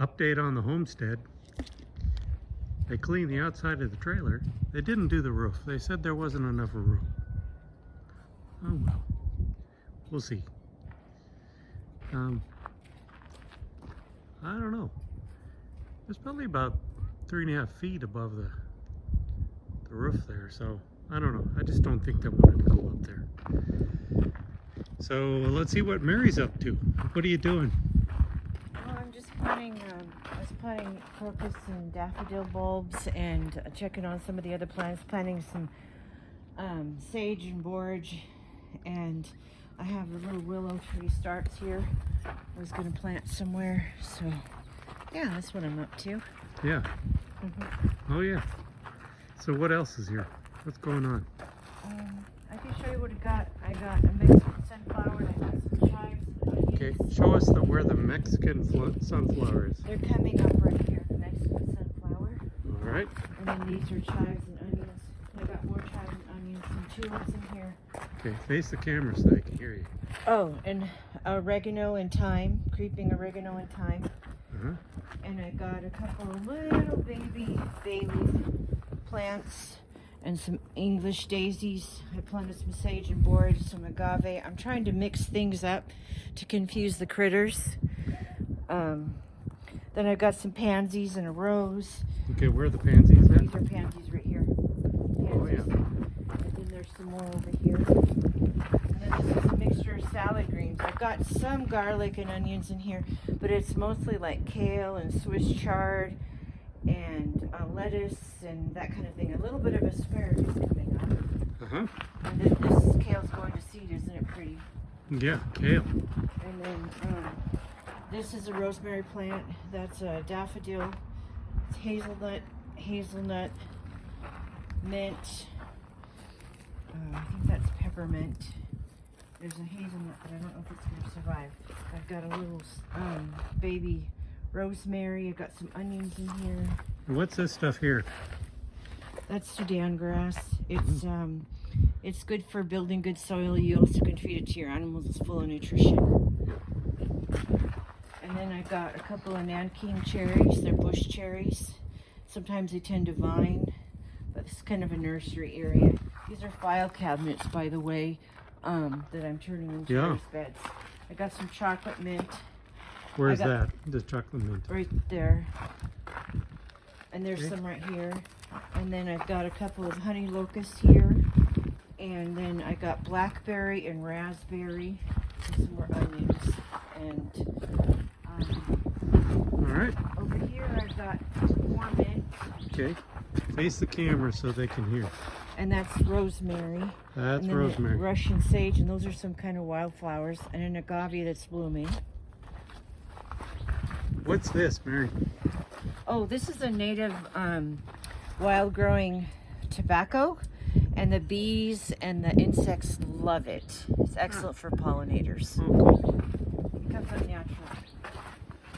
Update on the homestead. They cleaned the outside of the trailer. They didn't do the roof. They said there wasn't enough room. Oh well. We'll see. I don't know. It's probably about 3.5 feet above the roof there, so I don't know. I just don't think they wanted to go up there. So let's see what Mary's up to. What are you doing? Well, I'm just planting, I was planting crocus and daffodil bulbs and checking on some of the other plants, planting some sage and borage, and I have a little willow tree starts here. I was going to plant somewhere, so yeah, that's what I'm up to. Yeah. Oh yeah. So what else is here? What's going on? I can show you what I got. I got a Mexican sunflower and I got some chives. Okay, show us where the Mexican sunflower is. They're coming up right here, the Mexican sunflower. All right. And then these are chives and onions. I got more chives and onions and tulips in here. Okay, face the camera so I can hear you. Oh, and oregano and thyme, creeping oregano and thyme. Uh-huh. And I got a couple of little baby bay leaf plants and some English daisies. I planted some sage and borage, some agave. I'm trying to mix things up to confuse the critters. Then I've got some pansies and a rose. Okay, where are the pansies at? These are pansies right here. Pansies. Oh yeah. And then there's some more over here. And then this is a mixture of salad greens. I've got some garlic and onions in here, but it's mostly like kale and Swiss chard and lettuce and that kind of thing. A little bit of asparagus coming up. Uh-huh. And then this kale's going to seed, isn't it pretty? Yeah, kale. And then this is a rosemary plant. That's a daffodil. It's hazelnut, mint. I think that's peppermint. There's a hazelnut, but I don't know if it's going to survive. I've got a little baby rosemary. I've got some onions in here. What's this stuff here? That's Sudan grass. It's good for building good soil. You also can feed it to your animals. It's full of nutrition. And then I got a couple of Nanking cherries. They're bush cherries. Sometimes they tend to vine, but it's kind of a nursery area. These are file cabinets, by the way, that I'm turning into raised beds. I got some chocolate mint. Where's that? The chocolate mint. Right there. And there's some right here. And then I've got a couple of honey locusts here. And then I got blackberry and raspberry. And some more onions. And all right. over here I've got more mint. Okay. Face the camera so they can hear. And that's rosemary. That's and then rosemary. Russian sage, and those are some kind of wildflowers. And an agave that's blooming. What's this, Mary? Oh, this is a native wild growing tobacco, and the bees and the insects love it. It's excellent for pollinators. Oh, cool. It comes up naturally.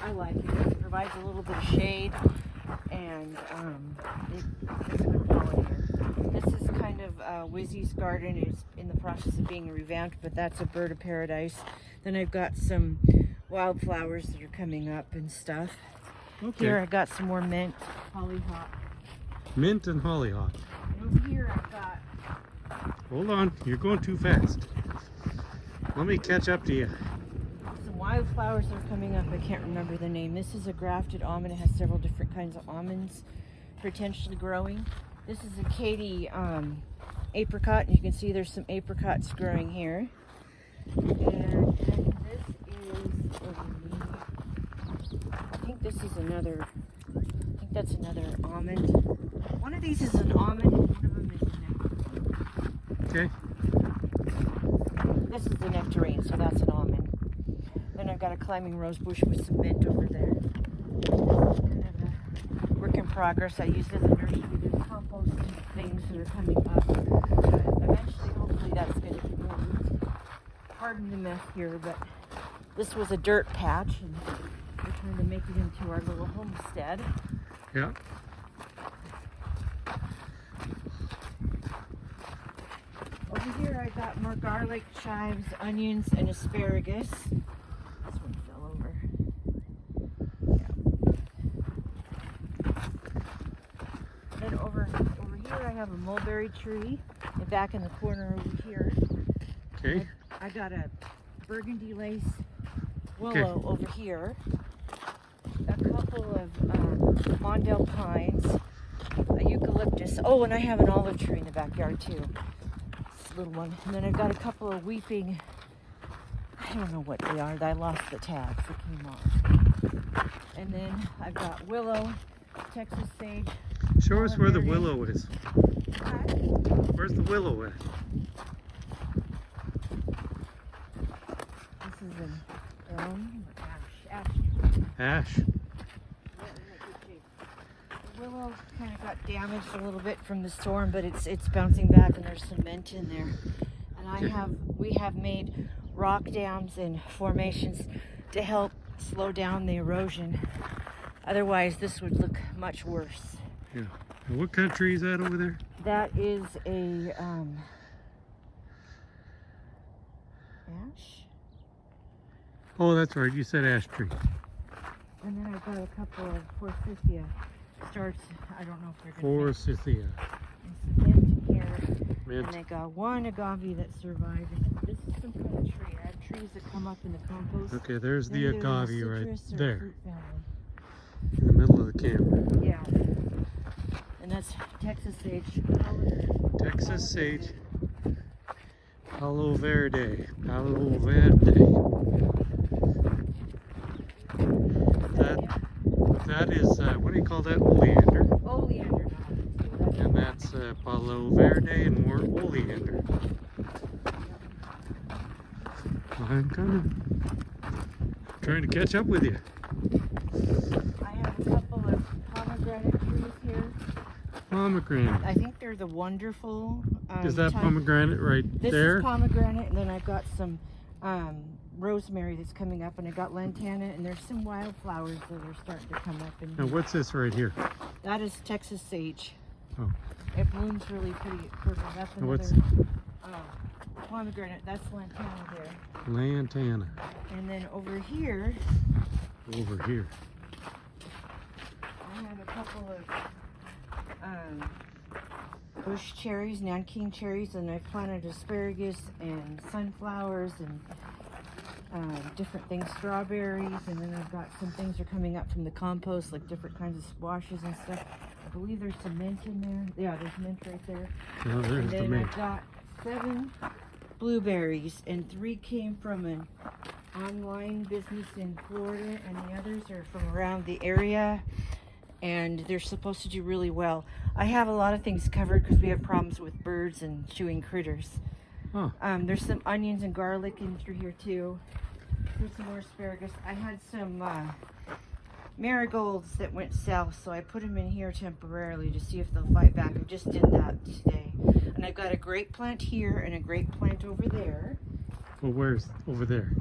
I like it. It provides a little bit of shade, and it's a good pollinator. This is kind of Wizzy's garden. It's in the process of being revamped, but that's a bird of paradise. Then I've got some wildflowers that are coming up and stuff. Okay. Here I got some more mint, hollyhock. Mint and hollyhock. And over here I've got... Hold on, you're going too fast. Let me catch up to you. some wildflowers that are coming up. I can't remember the name. This is a grafted almond. It has several different kinds of almonds potentially growing. This is a Katy apricot, and you can see there's some apricots growing here. And this is, I think this is another, I think that's another almond. One of these is an almond and one of them is nectarine. Okay. This is the nectarine, so that's an almond. Then I've got a climbing rose bush with some mint over there. Kind of a work in progress. I use it as a nursery to compost things that are coming up. Eventually, hopefully that's going to be moved. Pardon the mess here, but this was a dirt patch, and we're trying to make it into our little homestead. Yeah. Over here I got more garlic, chives, onions, and asparagus. This one fell over. Yeah. have a mulberry tree back in the corner over here. Okay. I got a burgundy lace Okay. willow over here. A couple of Mondale pines, a eucalyptus. Oh, and I have an olive tree in the backyard too. This little one. And then I've got a couple of weeping, I don't know what they are. I lost the tags. They came off. And then I've got willow, Texas sage. Show us where the Verde. willow is. Where's the willow at? This is an elm, ash. Ash. The willow kind of got damaged a little bit from the storm, but it's bouncing back, and there's cement in there. And we have made rock dams and formations to help slow down the erosion. Otherwise, this would look much worse. Yeah. And what kind of tree is that over there? That is a ash. Oh, that's right. You said ash tree. And then I've got a couple of forsythia starts. I don't know if they're going Forsythia. cement here. Mint. And I got one agave that's surviving. This is some kind of tree. I have trees that come up in the compost. Okay, there's the Then there's agave right citrus or there fruit family. in the middle of the camera. Yeah. And that's Texas sage. Texas sage. Palo Verde. Palo Verde. That is, what do you call that? Oleander. Oleander. And that's Palo Verde and more oleander. I'm kind of trying to catch up with you. I have a couple of pomegranate trees here. Pomegranate. I think they're the wonderful. Is that type. pomegranate right This there? is pomegranate, and then I've got some rosemary that's coming up, and I got lantana, and there's some wildflowers that are starting to come up. In Now what's this right here? That is Texas sage. Oh. It blooms really pretty purple. That's Now what's- another pomegranate. That's lantana there. Lantana. And then over here, Over here. I have a couple of bush cherries, Nanking cherries, and I've planted asparagus and sunflowers and different things, strawberries, and then I've got some things that are coming up from the compost, like different kinds of squashes and stuff. I believe there's some mint in there. Yeah, there's mint right there. Oh, there's And the then mint. I've got 7 blueberries, and 3 came from an online business in Florida, and the others are from around the area, and they're supposed to do really well. I have a lot of things covered because we have problems with birds and chewing critters. Oh. There's some onions and garlic in through here too. There's some more asparagus. I had some marigolds that went south, so I put them in here temporarily to see if they'll fight back. I just did that today. And I've got a grape plant here and a grape plant over there. Well, where's over there?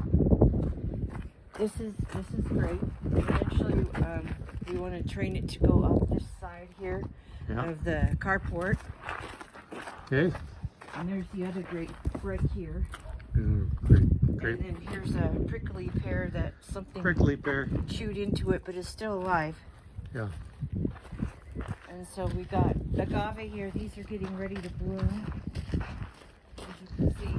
This is great. Eventually, we want to train it to go up this side here Yeah. of the carport. Okay. And there's the other grape right here. Great. And then here's a prickly pear that something Prickly pear. chewed into it, but is still alive. Yeah. And so we got agave here. These are getting ready to bloom. As you can see.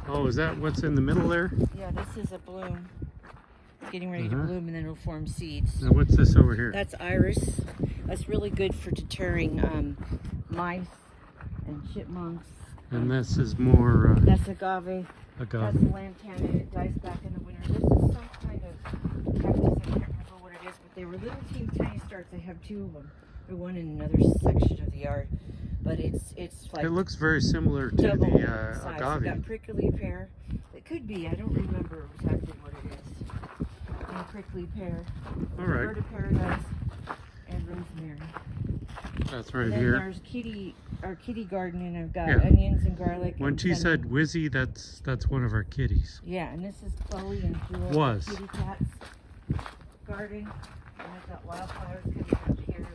Oh, is that what's in the middle there? Yeah, this is a bloom. It's getting ready to Uh-huh. bloom, and then it'll form seeds. Now what's this over here? That's iris. That's really good for deterring mice and chipmunks. And this is more That's agave. That's agave. lantana. It dies back in the winter. This is some kind of cactus. I can't remember what it is, but they were little teeny tiny starts. I have 2 of them. There's one in another section of the yard, but it's like It looks very similar to double the size. I've got agave. prickly pear. It could be. I don't remember exactly what it is. And prickly pear. All right. Bird of paradise and rosemary. That's right And then here. there's our kitty garden, and I've got Yeah. onions and garlic. When and she fennel. said Wizzy, that's one of our kitties. Yeah, and this is Chloe and Jewel. Was. Kitty cats garden. And I've got wildflowers coming up here.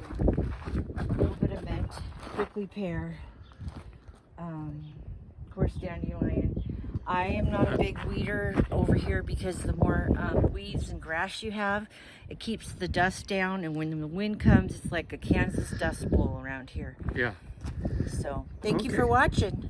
A little bit of mint, prickly pear. Of course, dandelion. I am not a big weeder over here because the more weeds and grass you have, it keeps the dust down, and when the wind comes, it's like a Kansas dust bowl around here. Yeah. So thank you Okay. for watching.